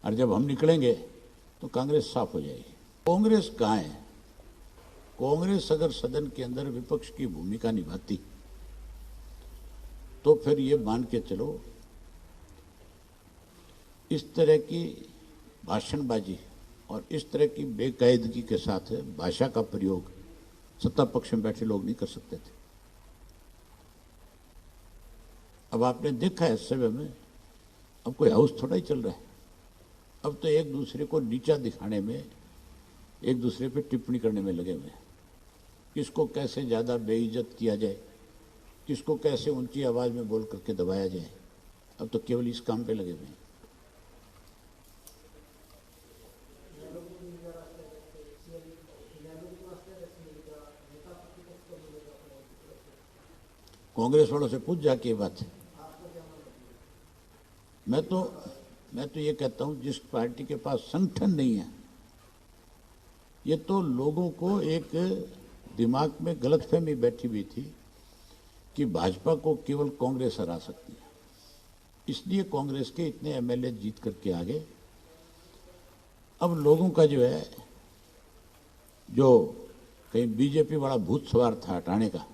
और जब हम निकलेंगे तो कांग्रेस साफ हो जाएगी। कांग्रेस कहाँ है? कांग्रेस अगर सदन के अंदर विपक्ष की भूमिका निभाती तो फिर ये मान के चलो, इस तरह की भाषणबाजी और इस तरह की बेकायदगी के साथ भाषा का प्रयोग सत्ता पक्ष में बैठे लोग नहीं कर सकते थे। अब आपने देखा है इस समय में, अब कोई हाउस थोड़ा ही चल रहा है। अब तो एक दूसरे को नीचा दिखाने में, एक दूसरे पे टिप्पणी करने में लगे हुए हैं। किसको कैसे ज़्यादा बेइज्जत किया जाए, किसको कैसे ऊंची आवाज़ में बोल करके दबाया जाए, अब तो केवल इस काम पे लगे हुए हैं। कांग्रेस वालों से पूछ जाके बात है। मैं तो ये कहता हूं, जिस पार्टी के पास संगठन नहीं है, ये तो लोगों को एक दिमाग में गलतफहमी बैठी हुई थी कि भाजपा को केवल कांग्रेस हरा सकती है, इसलिए कांग्रेस के इतने एमएलए जीत करके आ गए। अब लोगों का जो है, जो कहीं बीजेपी वाला भूत सवार था हटाने का,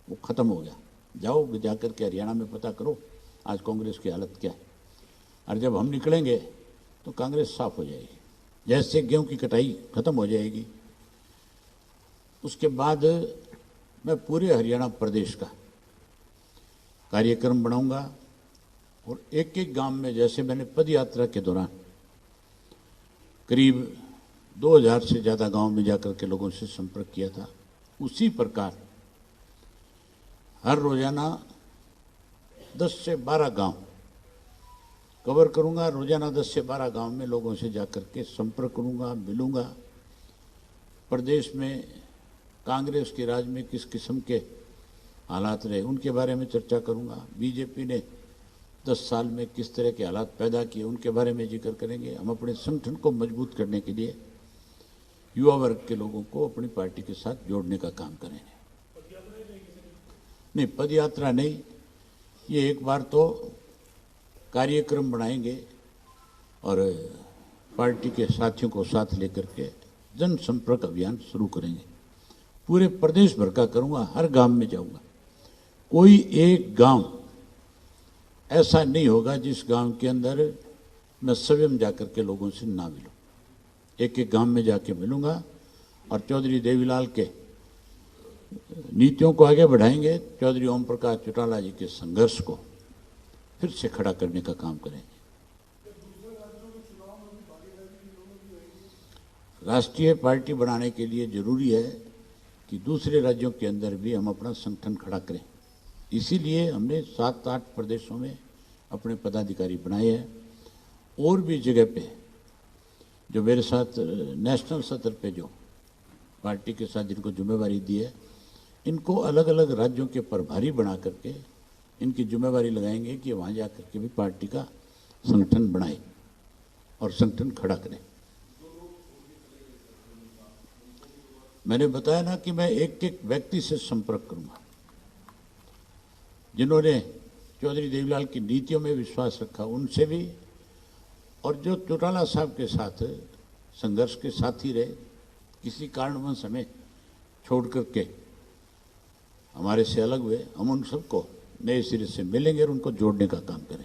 वो खत्म हो गया। जाओ जाकर के हरियाणा में पता करो आज कांग्रेस की हालत क्या है। और जब हम निकलेंगे तो कांग्रेस साफ हो जाएगी, जैसे गेहूं की कटाई खत्म हो जाएगी। उसके बाद मैं पूरे हरियाणा प्रदेश का कार्यक्रम बनाऊंगा और एक एक गांव में, जैसे मैंने पद यात्रा के दौरान करीब 2000 से ज़्यादा गांव में जाकर के लोगों से संपर्क किया था, उसी प्रकार हर रोजाना 10 से 12 गांव कवर करूंगा। रोजाना 10 से 12 गांव में लोगों से जाकर के संपर्क करूंगा, मिलूंगा। प्रदेश में कांग्रेस के राज में किस किस्म के हालात रहे उनके बारे में चर्चा करूंगा। बीजेपी ने 10 साल में किस तरह के हालात पैदा किए उनके बारे में जिक्र करेंगे। हम अपने संगठन को मजबूत करने के लिए युवा वर्ग के लोगों को अपनी पार्टी के साथ जोड़ने का काम करेंगे। नहीं, पद यात्रा नहीं, ये एक बार तो कार्यक्रम बनाएंगे और पार्टी के साथियों को साथ लेकर के जनसंपर्क अभियान शुरू करेंगे। पूरे प्रदेश भर का करूंगा, हर गांव में जाऊंगा। कोई एक गांव ऐसा नहीं होगा जिस गांव के अंदर मैं स्वयं जाकर के लोगों से ना मिलूं। एक एक गांव में जाके मिलूंगा और चौधरी देवीलाल के नीतियों को आगे बढ़ाएंगे। चौधरी ओम प्रकाश चौटाला जी के संघर्ष को फिर से खड़ा करने का काम करेंगे। राष्ट्रीय पार्टी बनाने के लिए जरूरी है कि दूसरे राज्यों के अंदर भी हम अपना संगठन खड़ा करें। इसीलिए हमने 7-8 प्रदेशों में अपने पदाधिकारी बनाए हैं। और भी जगह पे जो मेरे साथ नेशनल स्तर पे जो पार्टी के साथ जिनको जिम्मेवारी दी है, इनको अलग अलग राज्यों के प्रभारी बना करके इनकी जिम्मेवारी लगाएंगे कि वहाँ जा करके भी पार्टी का संगठन बनाए और संगठन खड़ा करें। मैंने बताया ना कि मैं एक एक व्यक्ति से संपर्क करूंगा जिन्होंने चौधरी देवीलाल की नीतियों में विश्वास रखा, उनसे भी, और जो चौटाला साहब के साथ संघर्ष के साथ ही रहे, किसी कारणवश हमें छोड़ करके हमारे से अलग हुए, हम उन सबको नए सिरे से मिलेंगे और उनको जोड़ने का काम करें।